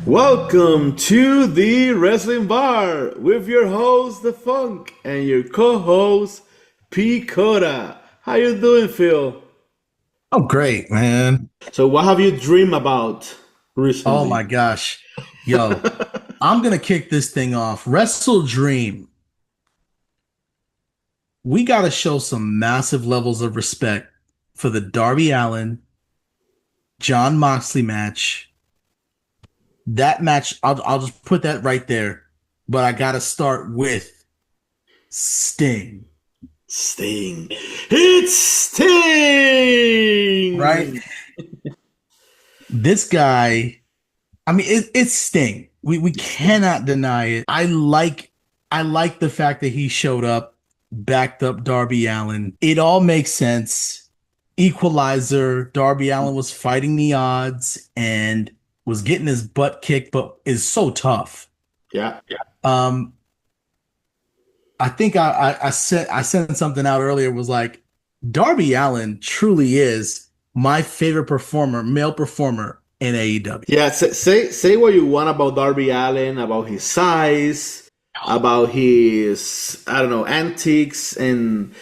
Welcome to the Wrestling Bar with your host, The Funk, and your co-host, P. Coda. How you doing, Phil? Oh, great, man. So what have you dreamed about Oh my recently? gosh. Yo, I'm gonna kick this thing off. Wrestledream. We gotta show some massive levels of respect for the Darby Allin, John Moxley match. That match, I'll just put that right there. But I gotta start with Sting, Sting. It's right? Sting! This guy, I mean, it's Sting. We cannot deny it. I like the fact that he showed up, backed up Darby Allin. It all makes sense. Equalizer, Darby Allin was fighting the odds and was getting his butt kicked, but is so tough. Yeah. Um, I think I sent something out earlier, was like Darby Allin truly is my favorite performer, male performer in AEW. Yeah, say what you want about Darby Allin, about his size, about his I don't know antics and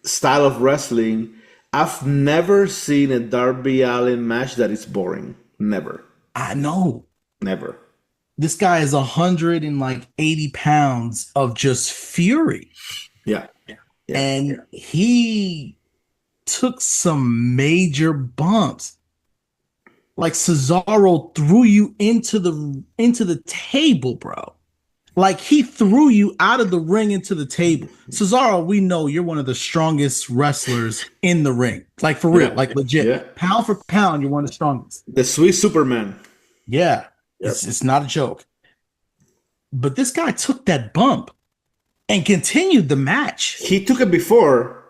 style of wrestling. I've never seen a Darby Allin match that is boring. Never, I know. never. This guy is 180 pounds of just fury. Yeah, yeah, And he took some major bumps. Like Cesaro threw you into the table, bro. Like he threw you out of the ring into the table. Cesaro, we know you're one of the strongest wrestlers in the ring. Like for real, yeah, like yeah. legit. Pound for pound, you're one of the strongest. The Swiss Superman. Yeah. Yep. It's not a joke. But this guy took that bump and continued the match. He took it before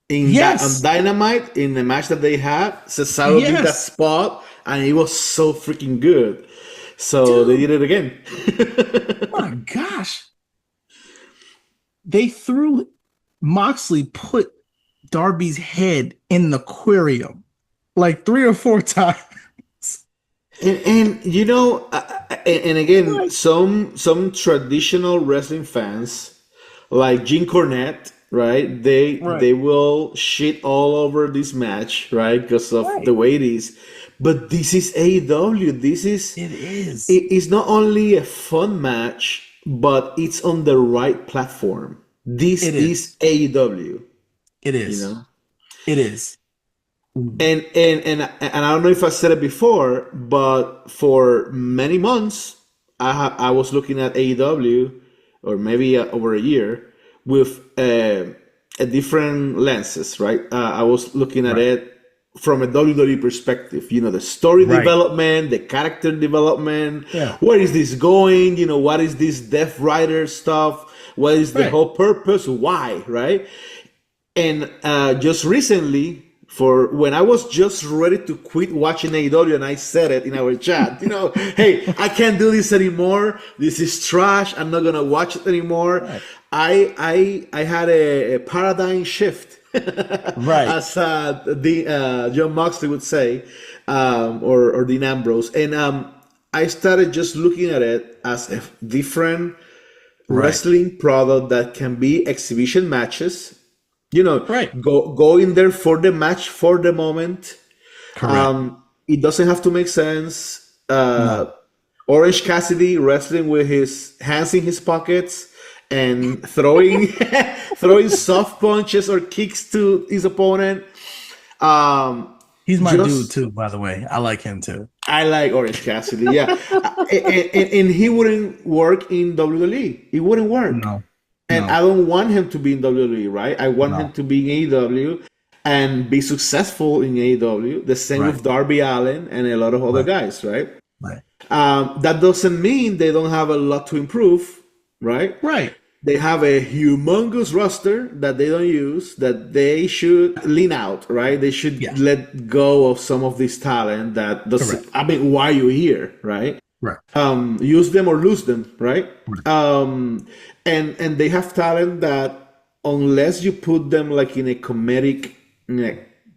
in that on Yes. Dynamite in the match that they had. Cesaro did that Yes. spot, and it was so freaking good. So they Dude, did it again. my gosh. They threw Moxley put Darby's head in the aquarium like three or four times. And you know, and again, Like, some traditional wrestling fans like Jim Cornette, right? They right, will shit all over this match, right? Because of the right. way it is. But this is AEW. This is It is. it is not only a fun match, but it's on the right platform. This It is. is AEW, It you is. know. It is. And I don't know if I said it before, but for many months I was looking at AEW, or maybe over a year, with a different lenses, right? I was looking at Right. it from a WWE perspective. You know, the story Right. development, the character development. Yeah. Where is this going? You know, what is this Death Rider stuff? What is the Right. whole purpose? Why, right? And just recently, for when I was just ready to quit watching AEW, and I said it in our chat, you know, hey, I can't do this anymore. This is trash. I'm not gonna watch it anymore. Right. I had a paradigm shift, Right. as the John Moxley would say, or Dean Ambrose, and I started just looking at it as a different Right. wrestling product that can be exhibition matches, you know, Right. go in there for the match, for the moment. Correct. It doesn't have to make sense. No. Orange Cassidy wrestling with his hands in his pockets and throwing throwing soft punches or kicks to his opponent. um He's my dude just too, by the way. I like him too. I like Orange Cassidy, yeah. And he wouldn't work in WWE. It wouldn't work. No. And I No. don't want him to be in WWE, right? I want him No. to be in AEW and be successful in AEW. The same Right. with Darby Allin and a lot of other Right. guys, right? Right. That doesn't mean they don't have a lot to improve, right? Right. They have a humongous roster that they don't use, that they should lean out, right? They should Yeah. let go of some of this talent that doesn't, Correct. I mean, why are you here, right? Right. Use them or lose them, right? Right. And they have talent that unless you put them like in a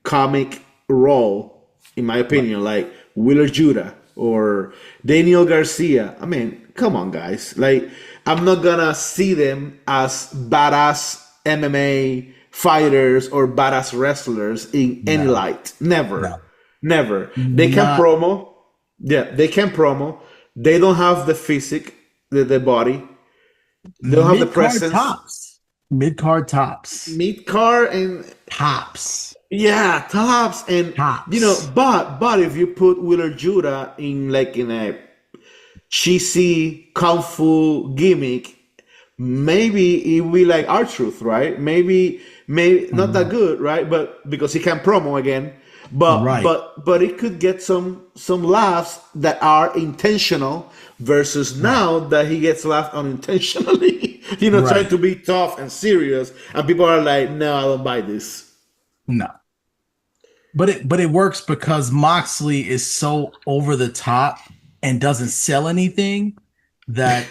comic role, in my Right. opinion, like Wheeler Judah, or Daniel Garcia. I mean, come on, guys. Like, I'm not gonna see them as badass MMA fighters or badass wrestlers in any No, light. Never. no, Never. They can not promo. Yeah, they can promo. They don't have the physique, the body. They don't have the mid card presence. tops. Mid card tops. Mid car and Tops. yeah, tops and Tops. but if you put Wheeler Judah in like in a cheesy kung fu gimmick, maybe it will be like our truth, right? Maybe not that Mhm. good, right? But because he can promo again, but Right. but but it could get some laughs that are intentional versus Right. now that he gets laughed unintentionally, trying Right. to be tough and serious, and people are like, no, I don't buy this. No. But it works because Moxley is so over the top and doesn't sell anything that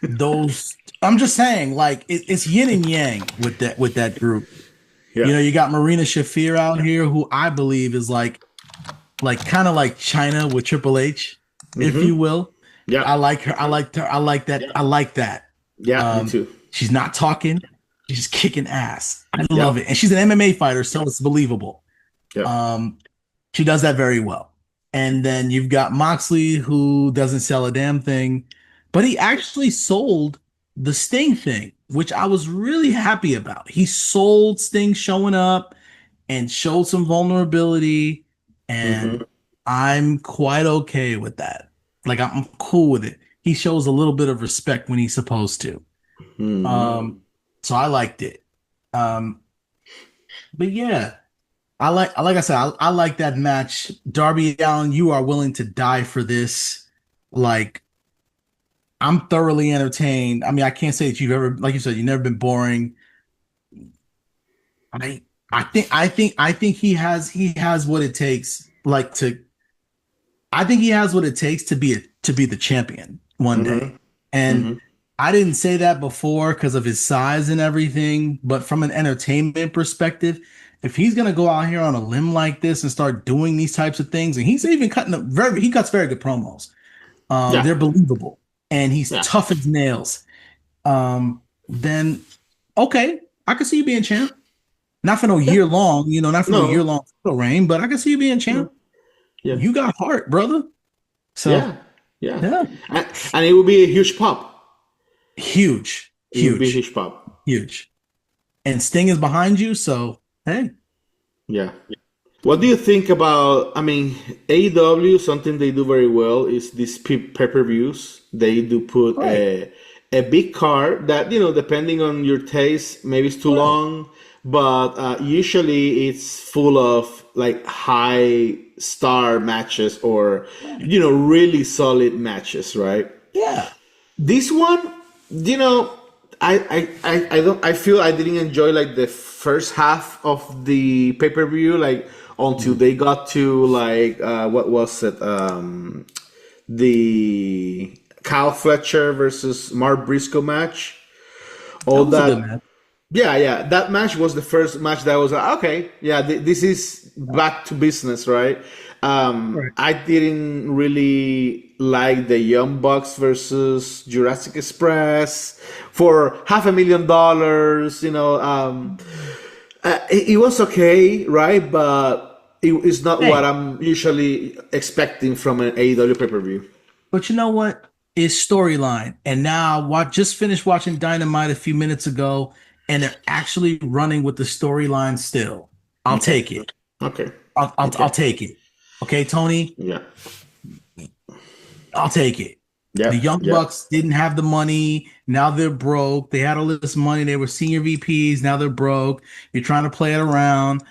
those I'm just saying, like it's yin and yang with that group. Yeah. You got Marina Shafir out here, who I believe is like kind of like China with Triple H, if you will. Yeah. I like her. I like her. I like that. I like that. Yeah, me too. She's not talking. She's kicking ass. I love Yeah. it, and she's an MMA fighter, so it's believable. Yeah. Um, she does that very well. And then you've got Moxley, who doesn't sell a damn thing, but he actually sold the Sting thing, which I was really happy about. He sold Sting showing up and showed some vulnerability, and Hmm. I'm quite okay with that. Like I'm cool with it. He shows a little bit of respect when he's supposed to. Hmm. Um, so I liked it. Um, but yeah, like I said, I like that match. Darby Allin, you are willing to die for this. Like I'm thoroughly entertained. I mean, I can't say that you've ever, like you said, you've never been boring. I I think he has what it takes. I think he has what it takes to be the champion one day. Hmm. And Hmm. I didn't say that before because of his size and everything, but from an entertainment perspective, if he's gonna go out here on a limb like this and start doing these types of things, and he's even he cuts very good promos. Yeah. They're believable, and he's Yeah. tough as nails. Then okay, I can see you being champ. Not for no Yeah. year long, not for no year No. long reign, but I can see you being No. champ. Yeah. You got heart, brother. So Yeah. Yeah. yeah, And it would be a huge pop. huge, It would be a huge, huge pop. huge. And Sting is behind you, so hey, Yeah. What do you think about? I mean, AEW, something they do very well is these pay-per-views. They do put right, a big card that, depending on your taste, maybe it's too right, long, but usually it's full of like high star matches or, right. really solid matches, right? Yeah, This one, you know, I don't I feel I didn't enjoy like the first half of the pay-per-view, like until mm, they got to like what was it? The Kyle Fletcher versus Mark Briscoe match. that All was a good that match. yeah, that match was the first match that was like, okay, yeah, this is back to business, right? Right. I didn't really like the Young Bucks versus Jurassic Express for $500,000. It was okay, right? But it's not what Hey, I'm usually expecting from an AEW pay per view. but you know what? Is storyline, and now just finished watching Dynamite a few minutes ago, and they're actually running with the storyline still. I'll Okay, take it. okay, I'll okay, take it. Okay, Tony, yeah, I'll take it. The yeah, Young yeah, Bucks didn't have the money. Now they're broke. They had all this money. They were senior VPs. Now they're broke. You're trying to play it around.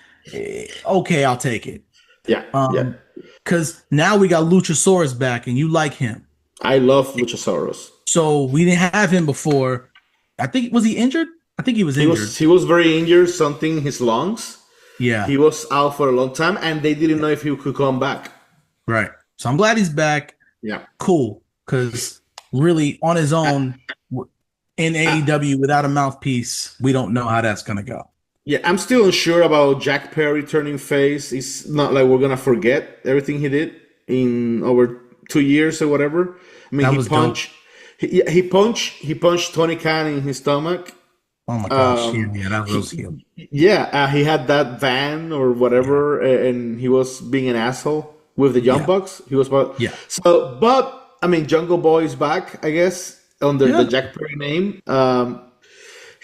Okay, I'll take it. yeah, yeah. Um, because now we got Luchasaurus back, and you like him. I love Luchasaurus. So we didn't have him before. I think was he injured? I think he was He injured. was he was very injured, something in his lungs. Yeah, He was out for a long time, and they didn't know if he could come back. right. So I'm glad he's back. Yeah. Cool, because really on his own in Uh, AEW without a mouthpiece, we don't know how that's gonna go. yeah, I'm still unsure about Jack Perry turning face. It's not like we're gonna forget everything he did in over 2 years or whatever. I mean, That was dope. he punched Tony Khan in his stomach. Oh my gosh. Yeah, Um, yeah, that was he huge. yeah, he had that van or Yeah. whatever, and he was being an asshole with the Young Yeah. Bucks. He was about Yeah. so, but I mean, Jungle Boy is back, I guess, under the Yeah. Jack Perry name.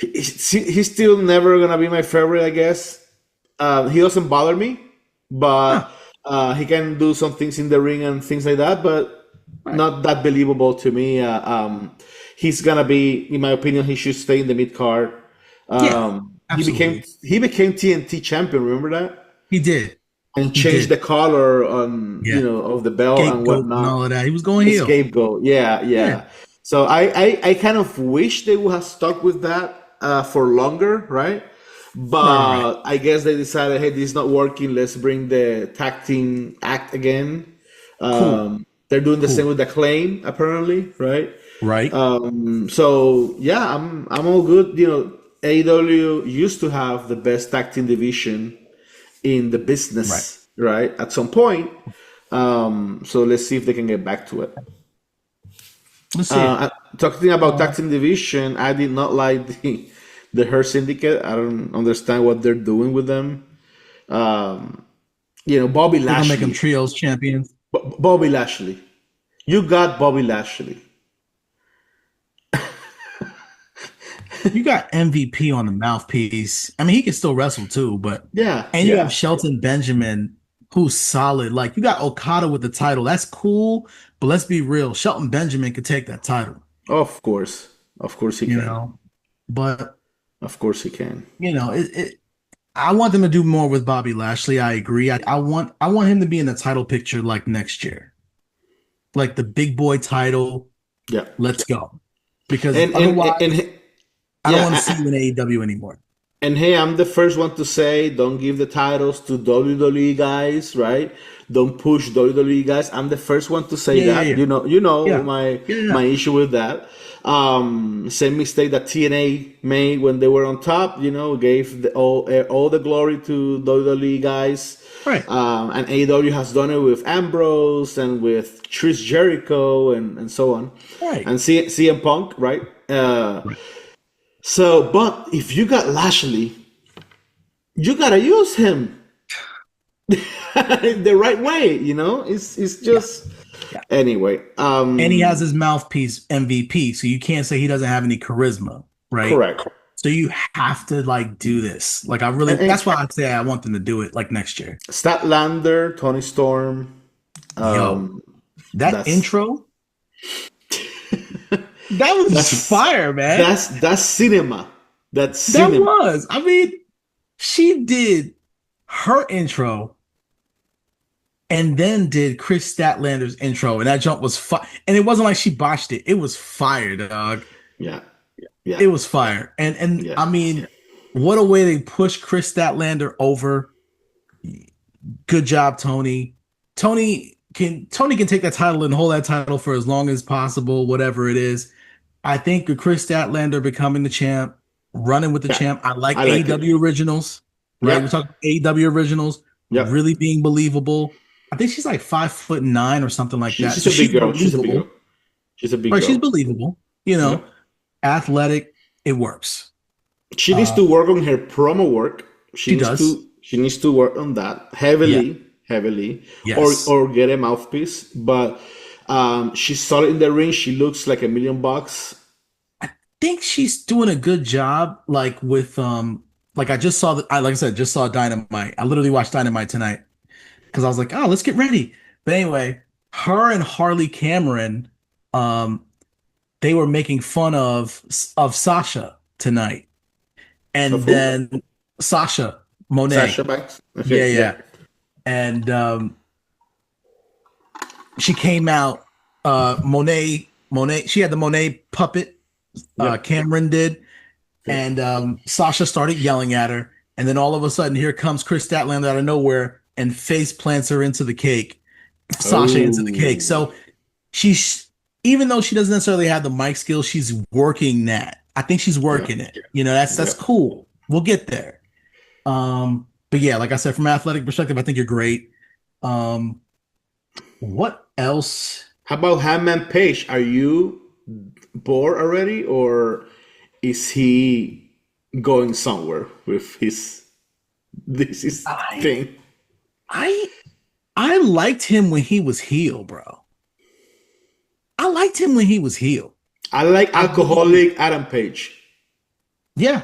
He's still never gonna be my favorite, I guess. He doesn't bother me, but Huh. he can do some things in the ring and things like that, but Right. not that believable to me. He's gonna be, in my opinion, he should stay in the mid card. Yeah. He became Absolutely. TNT champion. Remember that? He did. And He changed did. the color on Yeah. of the belt and Scapegoat and whatnot. all of that. He was going The heel. scapegoat. Yeah, Yeah. yeah. So I kind of wish they would have stuck with that for longer, right? Right, right, right. But I guess they decided, hey, this is not working. Let's bring the tag team act again. Cool. They're doing the same Cool. with the claim, apparently, right? Right. So yeah, I'm all good. AEW used to have the best tag team division in the Right. business, right? At some point. So let's see if they can get back to it. Let's see it. Talking about Uh, tag team division, I did not like the Her Syndicate. I don't understand what they're doing with them. Bobby they're gonna make them Lashley. trios champions. Bobby Lashley. You got Bobby Lashley. You got MVP on the mouthpiece. I mean, he can still wrestle too, but Yeah, and you have yeah. Shelton Benjamin, who's solid. Like you got Okada with the title. That's cool, but let's be real. Shelton Benjamin could take that title, Of course. Of course he you can. know. But Of course he can. I want them to do more with Bobby Lashley. I agree. I want him to be in the title picture like next year, like the big boy title. Yeah. Let's go, because And otherwise, I don't want to see yeah, you in AEW anymore. and hey, I'm the first one to say don't give the titles to WWE guys, right? Don't push WWE guys. I'm the first one to say Yeah, yeah, that. yeah, You know yeah, my yeah, my yeah. issue with that. Same mistake that TNA made when they were on top. Gave all the glory to WWE guys. Right, And AEW has done it with Ambrose and with Chris Jericho and so on, right, and CM Punk, right? right. But if you got Lashley, you gotta use him the right way. It's Yeah, just yeah. anyway. And he has his mouthpiece MVP, so you can't say he doesn't have any charisma, right? Correct. So you have to like do this. Like I really, And that's why I say I want them to do it like next year. Statlander, Tony Storm. Yo, Um, that that's intro, that was just that's fire, man. that's cinema. That's That cinema. was. I mean, she did her intro and then did Chris Statlander's intro, and that jump was fire. And it wasn't like she botched it. It was fire, dog. Yeah, yeah, It was fire. And yeah. I mean, what a way they push Chris Statlander over. Good job, Tony. Tony can take that title and hold that title for as long as possible, whatever it is. I think with Chris Statlander becoming the champ, running with the Yeah, champ. I like I like it. AEW originals, right? We're Yep, talking AEW originals, yep. really being believable. I think she's like 5'9" or something like that. She's So a she's big girl. She's a big girl. believable, She's a big right? She's girl. believable, you know, Yep. athletic. It works. She needs Uh, to work on her promo work. She she needs does. to she needs to work on that Yeah. heavily, Yes. or get a mouthpiece. But she's solid in the ring. She looks like $1 million. Think she's doing a good job, like with like I just saw that. I like I said, just saw Dynamite. I literally watched Dynamite tonight because I was like, oh, let's get ready. But anyway, her and Harley Cameron, um, they were making fun of Sasha tonight, Of and who? then Sasha Sasha Monet, Banks. yeah, Okay, yeah, yeah, and she came out. Monet, she had the Monet puppet. yep. Cameron did, Okay. and Sasha started yelling at her, and then all of a sudden, here comes Chris Statlander out of nowhere and face plants her into the cake, Sasha into the cake. Oh, So she's even though she doesn't necessarily have the mic skills, she's working that. I think she's yeah, working it. That's yeah. cool. We'll get there. But yeah, like I said, from an athletic perspective, I think you're great. Um, what else? How about Hangman Page? Are you bored already, or is he going somewhere with his this is I thing? I I liked him when he was heel, bro. I liked him when he was heel. I like I really, alcoholic Adam Page. yeah,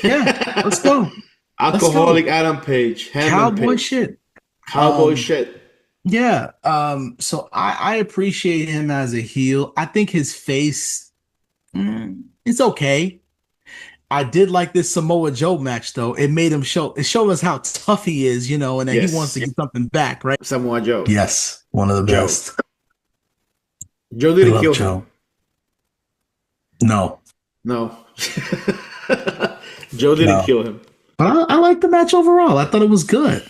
yeah. Let's go. Let's go. Alcoholic Adam Page, Hangman Cowboy Page, shit. cowboy Um, shit. yeah. So I appreciate him as a heel. I think his face, it's okay. I did like this Samoa Joe match though. It made him show it showed us how tough he is, and that he wants to Yes, get something back, right? Samoa Joe. Yes, one of the Joe. best. Joe I didn't love kill him. Joe. No, No. Joe didn't no. kill him. But I like the match overall. I thought it was good.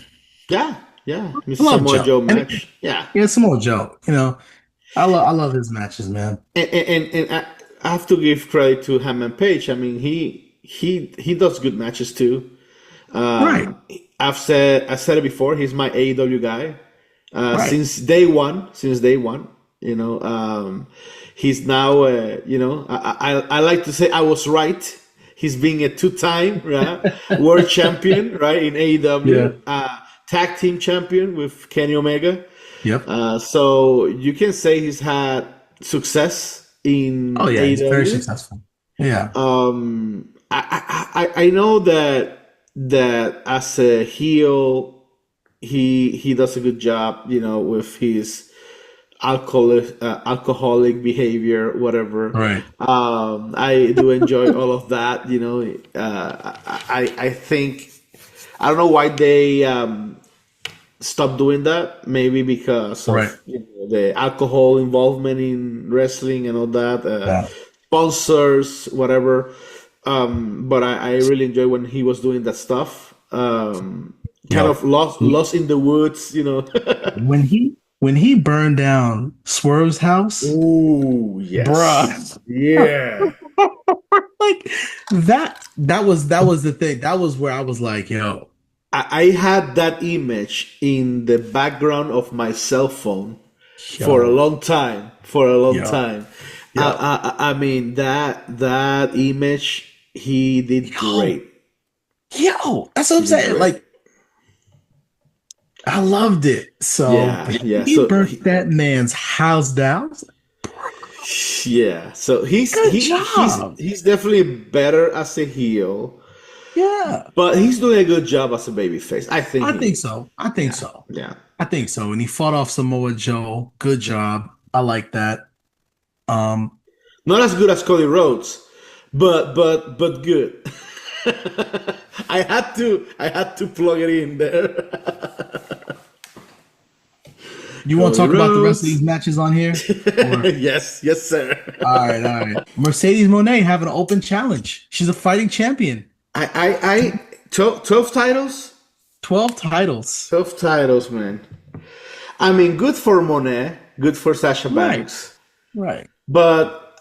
Yeah, yeah. I Mr. love Samoa Joe. Joe And match. Yeah. yeah, Samoa Joe. I love his matches, man. And I have to give credit to Hammond Page. I mean, he does good matches too. Right, I said it before. He's my AEW guy right. since day one. Since day one, he's now. I like to say I was right. He's being a two-time world champion, right, in Yeah. AEW, tag team champion with Kenny Omega. Yep. So you can say he's had success Oh in yeah, he's very AEW. successful. Yeah. I know that as a heel, he does a good job, with his alcoholic behavior, whatever. Right. I do enjoy all of that. I think I don't know why they stopped doing that. Maybe because Right. of the alcohol involvement in wrestling and all that, Yeah. sponsors, whatever. But I really enjoy when he was doing that stuff. Kind Yo. of lost in the woods. When he burned down Swerve's house, Ooh, yes, bruh. yeah. Like that was the thing. That was where I was like, yo, I had that image in the background of my cell phone for a yo, long time. For a long yo, time. yo, I mean that image he did yo, great. yo. That's what I'm He did saying. great. Like, I loved it. So Yeah, yeah. he burnt that man's house down. Yeah. So Good job. he's definitely better as a heel, Yeah. but he's doing a good job as a babyface. I think I he think is. so. I think Yeah, so. yeah. I think so. And he fought off Samoa Joe. Good job. I like that. Um, Not as good as Cody Rhodes, but good. I had to plug it in there. you want to Cody talk about the rest of these Rhodes. matches on here? Or Yes, yes, sir. all right, all right. Mercedes Monet have an open challenge. She's a fighting champion. I 12 titles? 12 titles. 12 titles, man. I mean, good for Monet, good for Sasha Right, Banks. right. But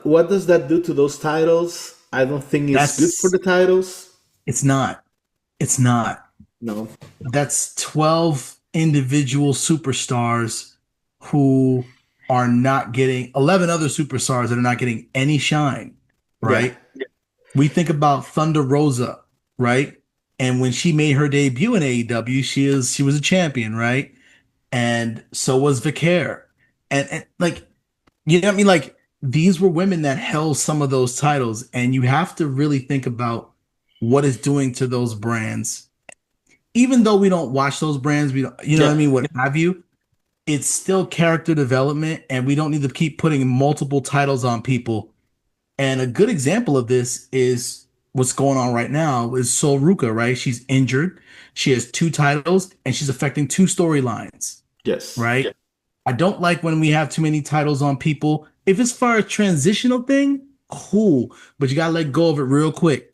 what does that do to those titles? I don't think it's good for That's the titles. it's not. It's not. No. That's 12 individual superstars who are not getting 11 other superstars that are not getting any shine, Yeah. right? We think about Thunder Rosa, right? And when she made her debut in AEW, she was a champion, right? And so was Vicaire. And like, you know what I mean? Like, these were women that held some of those titles, and you have to really think about what it's doing to those brands. Even though we don't watch those brands, we don't, you know what I Yeah. mean, what have you, it's still character development, and we don't need to keep putting multiple titles on people. And a good example of this is what's going on right now is Sol Ruka, right? She's injured. She has two titles and she's affecting two storylines, Yes. right? Yeah. I don't like when we have too many titles on people. If it's for a transitional thing, cool, but you gotta let go of it real quick.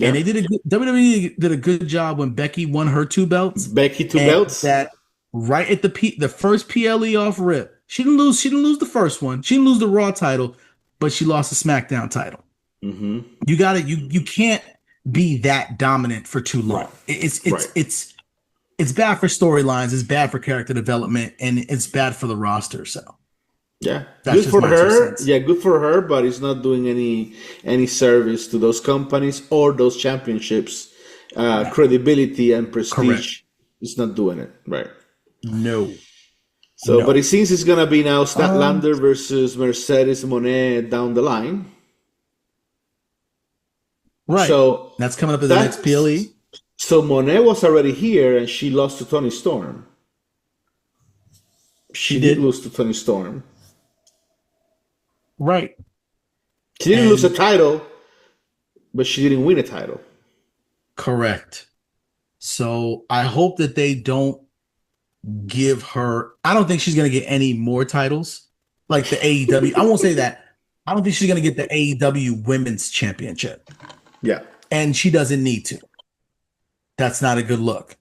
And Yeah. WWE did a good job when Becky won her two belts, Becky two and belts. that right at the first PLE off rip. She didn't lose the first one. She didn't lose the Raw title, but she lost the SmackDown title. Mm-hmm. You can't be that dominant for too Right. long. It's it's Right. it's it's bad for storylines, it's bad for character development, and it's bad for the roster. So Yeah, that's good just for my two her. cents. Yeah, good for her, but it's not doing any service to those companies or those championships. No, Credibility and correct. prestige. It's not doing it right. No, So, but it no. seems it's gonna be now Um, Statlander versus Mercedes Monet down the line. right. So That's coming up in the next that PLE. so Monet was already here and she lost to Tony Storm. She She did did lose to Tony Storm. right, She didn't lose a and title, but she didn't win a title. correct. So I hope that they don't give her. I don't think she's gonna get any more titles like the AEW. I won't say that. I don't think she's gonna get the AEW Women's Championship, Yeah. and she doesn't need to. That's not a good look.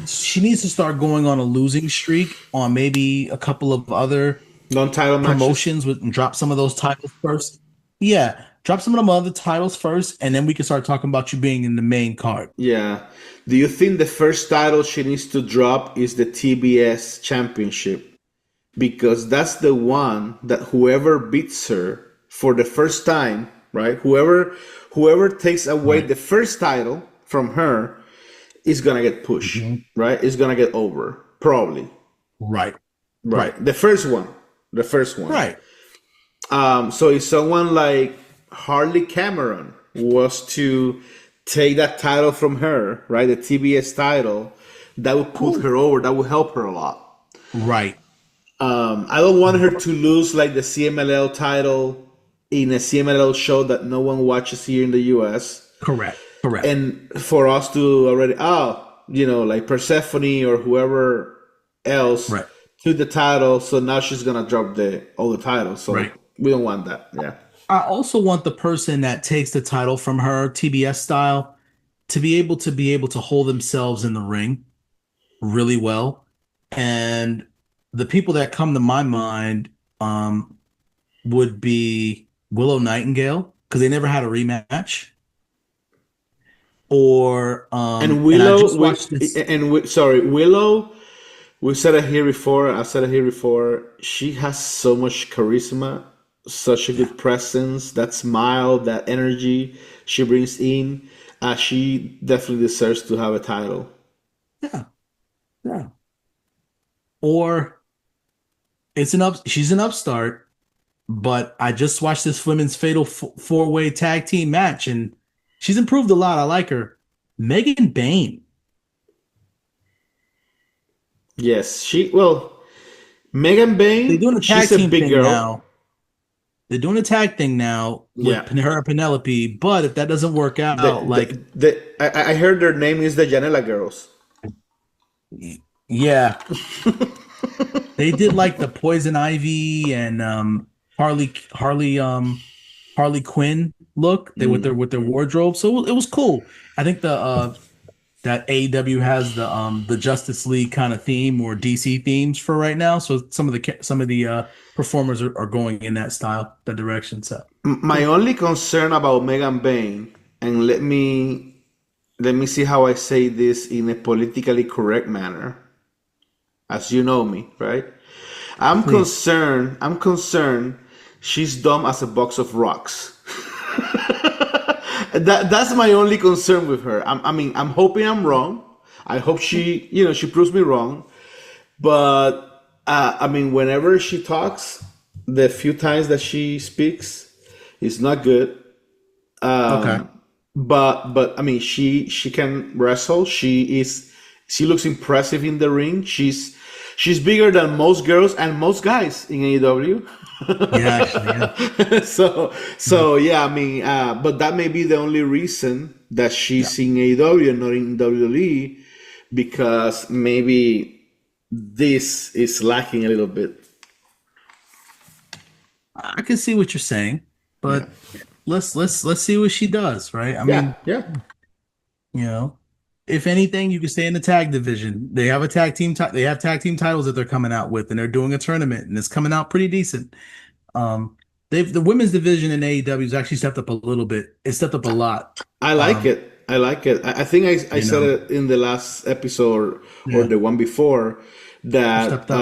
She needs to start going on a losing streak on maybe a couple of other Non-title matches. promotions with and drop some of those titles first. Yeah, drop some of them other titles first, and then we can start talking about you being in the main card. Yeah. Do you think the first title she needs to drop is the TBS Championship? Because that's the one that whoever beats her for the first time, right? Whoever takes away Right. the first title from her is gonna get pushed, Mhm. right? Is gonna get over, probably. Right. Right. Right. The first one. The first one. Right. So if someone like Harley Cameron was to take that title from her, right, the TBS title, that would put Cool. her over. That would help her a lot. Right. I don't want her to lose like the CMLL title in a CMLL show that no one watches here in the US. Correct. Correct. And for us to already, like Persephone or whoever else Right. took the title, so now she's gonna drop the all the titles. So Right. we don't want that. Yeah. I also want the person that takes the title from her TBS style to be able to hold themselves in the ring really well. And the people that come to my mind would be Willow Nightingale because they never had a rematch. Or And and I Willow, just watched this. sorry, Willow. We said it here before. I said it here before. She has so much charisma, such a Yeah, good presence. That smile, that energy she brings in. She definitely deserves to have a title. yeah, yeah. Or she's an upstart, but I just watched this women's fatal four-way tag team match, and she's improved a lot. I like her. Megan Bain. Yes, Megan They're doing Bain. a tag She's a team big thing girl. now. They're doing a tag thing now with Yeah. her and Penelope, but if that doesn't work The, out, like, I heard their name is the Janela Girls. yeah, they did like the Poison Ivy and Harley Quinn look. They with their wardrobe, so it was cool. I think the that AEW has the Justice League kind of theme or DC themes for right now. So some of the performers are going in that style, that direction. So My cool. only concern about Megan Bain, and let me see how I say this in a politically correct manner, as you know me, right? I'm Please. concerned. I'm concerned. She's dumb as a box of rocks. That's my only concern with her. I'm hoping I'm wrong. I hope she proves me wrong. But whenever she talks, the few times that she speaks, it's not good. Okay. But she can wrestle. She looks impressive in the ring. She's bigger than most girls and most guys in AEW. Yeah, actually, yeah. So yeah, but that may be the only reason that Yeah. she's in AEW and not in WWE, because maybe this is lacking a little bit. I can see what you're saying, Yeah, but let's see what she does, right? I yeah, mean, yeah. you know, if anything, you can stay in the tag division. They have a they have tag team titles that they're coming out with, and they're doing a tournament, and it's coming out pretty decent. The women's division in AEW has actually stepped up a little bit. It stepped up a lot. I like Um, it. I like it. I think I You said know, it in the last episode or yeah, the one before she that stepped up.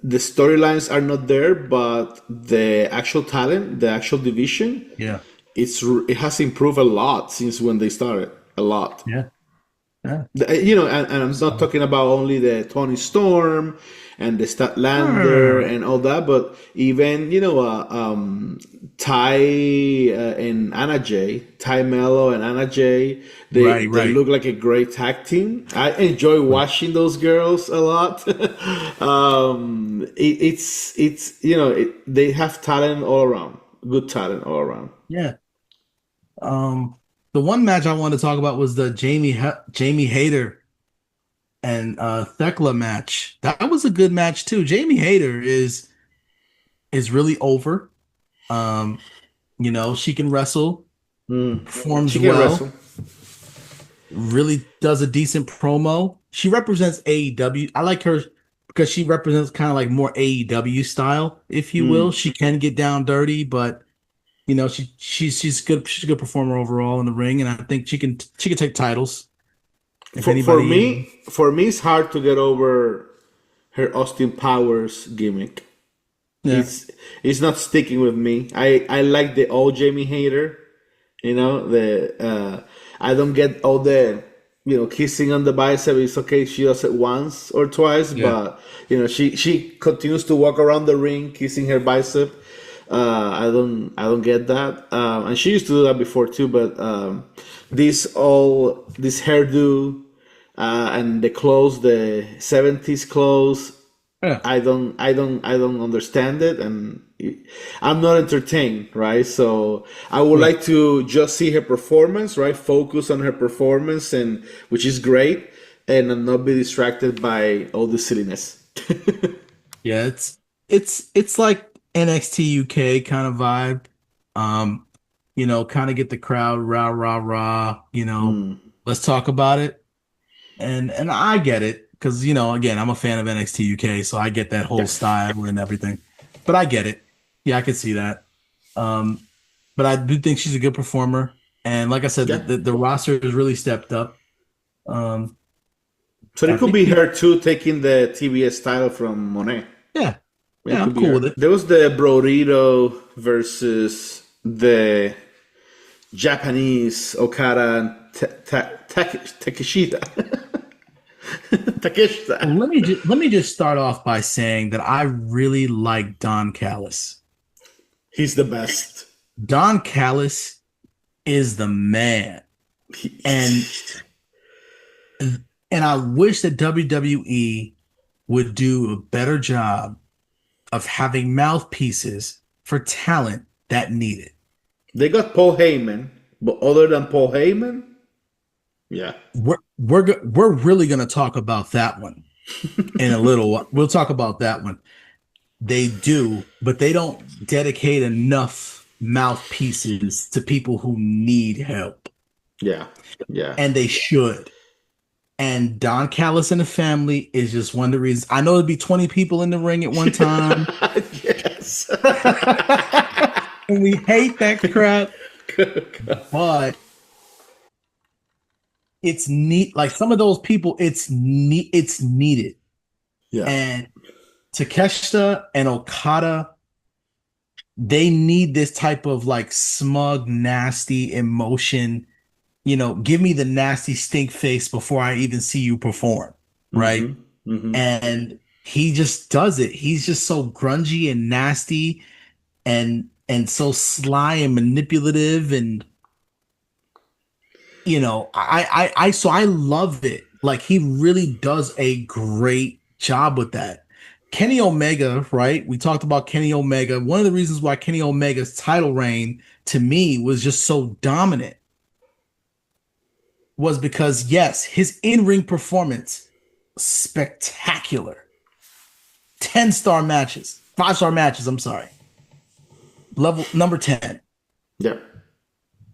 the storylines are not there, but the actual talent, the actual division, Yeah, it has improved a lot since when they started. A lot. yeah, yeah. And I'm not So, talking about only the Tony Storm and the right, right, right, Statlander right. and all that, but even Ty and Anna Jay, Ty Mello and Anna Jay, Right, they right. look like a great tag team. I enjoy watching those girls a lot. They have talent all around, good talent all around. Yeah. The one match I wanted to talk about was the Jamie Hayter and Thekla match. That was a good match too. Jamie Hayter is really over. Um, she can wrestle, She performs can well, wrestle. really does a decent promo. She represents AEW. I like her because she represents kind of like more AEW style, if you will. She can get down dirty, but she's good. She's a good performer overall in the ring, and I think she can take titles if For anybody. me, it's hard to get over her Austin Powers gimmick. Yeah, It's not sticking with me. I like the old Jamie Hater. I don't get all the kissing on the bicep. It's okay. She does it once or twice, yeah, but she continues to walk around the ring kissing her bicep. I don't get that. And she used to do that before too, but this hairdo and the clothes, the '70s clothes. yeah. I don't understand it, and I'm not entertained, right? So I would Right. like to just see her performance, right? Focus on her performance, and which is great, and not be distracted by all the silliness. Yeah, it's like NXT UK kind of vibe. Um, kind of get the crowd rah rah rah, let's talk about it. And I get it because again, I'm a fan of NXT UK, so I get that whole Yeah, style and everything. But I get it. Yeah, I can see that. Um, but I do think she's a good performer. And like I said, the, yeah. the, the roster has really stepped up. Um, So I it could think be we, her too taking the TBS title from Monet. yeah, It yeah, could I'm be cool her. with it. There was the Brodito versus the Japanese Okada and Takeshita. Takeshita. Let me just start off by saying that I really like Don Callis. He's the best. Don Callis is the man, He- and and I wish that WWE would do a better job of having mouthpieces for talent that need it. they got Paul Heyman, but other than Paul Heyman, yeah, We're really gonna talk about that one in a little while. We'll talk about that one. They do, but they don't dedicate enough mouthpieces to people who need help, yeah, yeah. and they should. And Don Callis and the family is just one of the reasons. I know there'd be 20 people in the ring at one time, Yes. and we hate that crap, but it's neat. Like some of those people, it's neat. It's needed. Yeah. And Takeshita and Okada, they need this type of like smug, nasty emotion. Give me the nasty stink face before I even see you perform, right? Mm-hmm. Mm-hmm. And he just does it. He's just so grungy and nasty and so sly and manipulative and so I love it. Like he really does a great job with that. Kenny Omega, right? We talked about Kenny Omega. One of the reasons why Kenny Omega's title reign to me was just so dominant was because yes, his in-ring performance spectacular. 10-star matches, 5-star matches, I'm sorry. Level number 10. Yeah.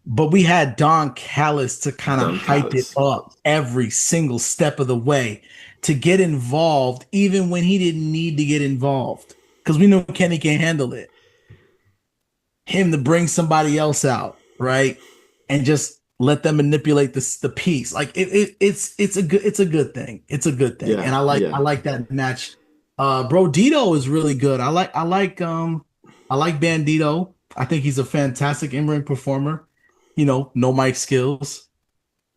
But we had Don Callis to kind of Don hype it Callis. up every single step of the way to get involved, even when he didn't need to get involved. Because we know Kenny can't handle it. Him to bring somebody else out, right? And just let them manipulate the piece. Like it's a good thing. It's a good thing. And Yeah, I yeah. like that match. Bro Dito is really good. I like Bandito. I think he's a fantastic in-ring performer. You know, no mic skills.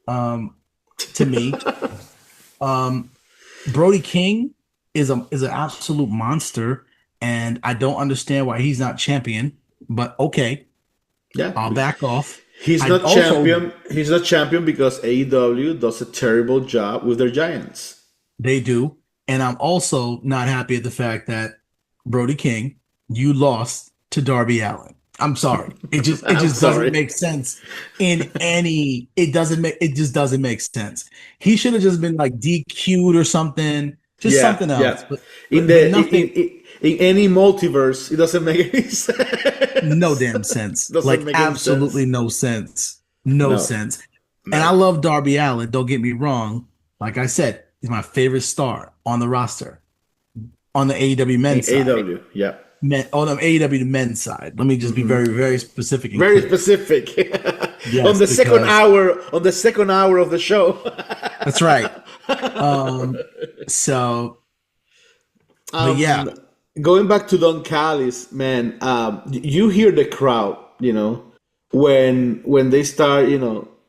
Um to me. Um Brody King is an absolute monster, and I don't understand why he's not champion, but okay, Yeah. I'll back off. He's I not also champion. He's not champion because AEW does a terrible job with their giants. They do. And I'm also not happy at the fact that Brody King, you lost to Darby Allin. I'm sorry. It I'm just doesn't sorry. make sense in any it just doesn't make sense. He should have just been like DQ'd or something, just Yeah, something else. yeah. In the Nothing, in any multiverse, it doesn't make any sense. no damn sense. Doesn't Like make any absolutely sense. no sense. No No, sense. And I no. love Darby Allin, don't get me wrong. Like I said, he's my favorite star on the roster on the AEW In men's side. AEW, yeah. On the AEW men's side. Let me just be very, very specific and Very clear. specific. Yes, because On the second hour of the show. that's right. So, but yeah, um, Going back to Don Callis, man, you hear the crowd, when they start,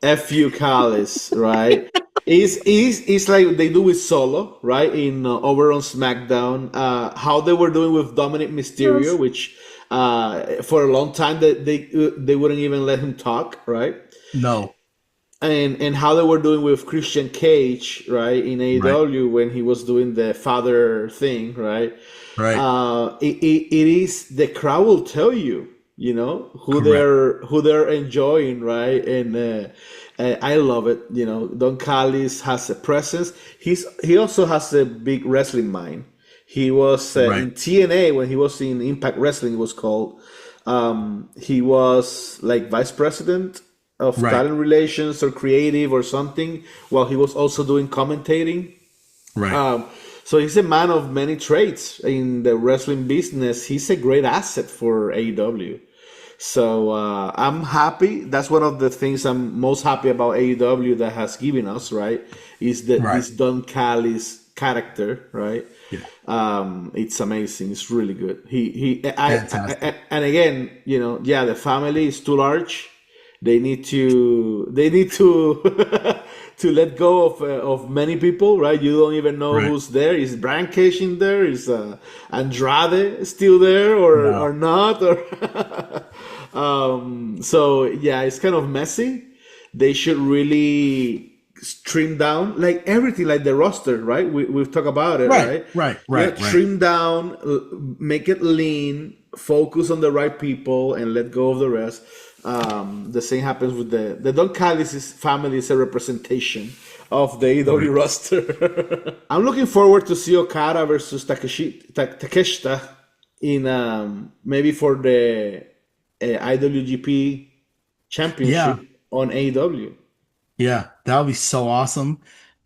F you Callis, right? It's like they do with Solo, right? In over on SmackDown, how they were doing with Dominic Mysterio, yes. which for a long time they wouldn't even let him talk, right? No, And how they were doing with Christian Cage, right, in right, AEW when he was doing the father thing, right? right, It is the crowd will tell you, correct, who they're enjoying, right? And I love it. Don Callis has a presence. He also has a big wrestling mind. He was right, in TNA when he was in Impact Wrestling. It was called. He was like vice president of right, talent relations or creative or something, while he was also doing commentating. right. Um, so he's a man of many traits in the wrestling business. He's a great asset for AEW. So I'm happy. That's one of the things I'm most happy about AEW that has given us, right? Is that Right. this Don Callis character, right? Yeah. It's amazing. It's really good. I Fantastic. and again, yeah, the family is too large. They need to to let go of many people, right? You don't even know Right. who's there. Is Brian Cage in there? Is Andrade still there or No. not? Or so yeah, it's kind of messy. They should really trim down like everything, like the roster, right? We've talked about it, Right. right? Right. Yeah, Right. Right. trim down, make it lean, focus on the right people, and let go of the rest. The same happens with the Don Callis family is a representation of the AEW Right. roster. I'm looking forward to see Okada versus Takeshita in maybe for the IWGP Yeah. Championship on AEW. Yeah. That would be so awesome.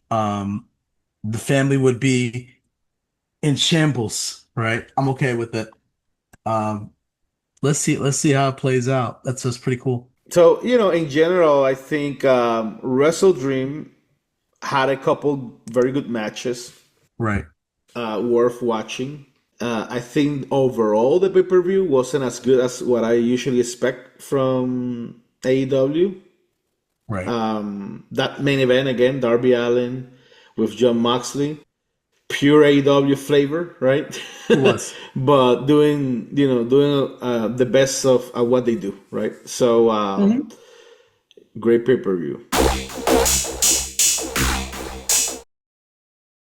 Um, the family would be in shambles, right? I'm okay with it. Um, let's see how it plays out. That's pretty cool. So, in general, I think Wrestledream had a couple very good matches Right. worth watching. I think overall the pay per view wasn't as good as what I usually expect from AEW. Right. That main event again, Darby Allin with John Moxley, pure AEW flavor, right? It was. But doing the best of what they do, right? So Mhm. great pay per view.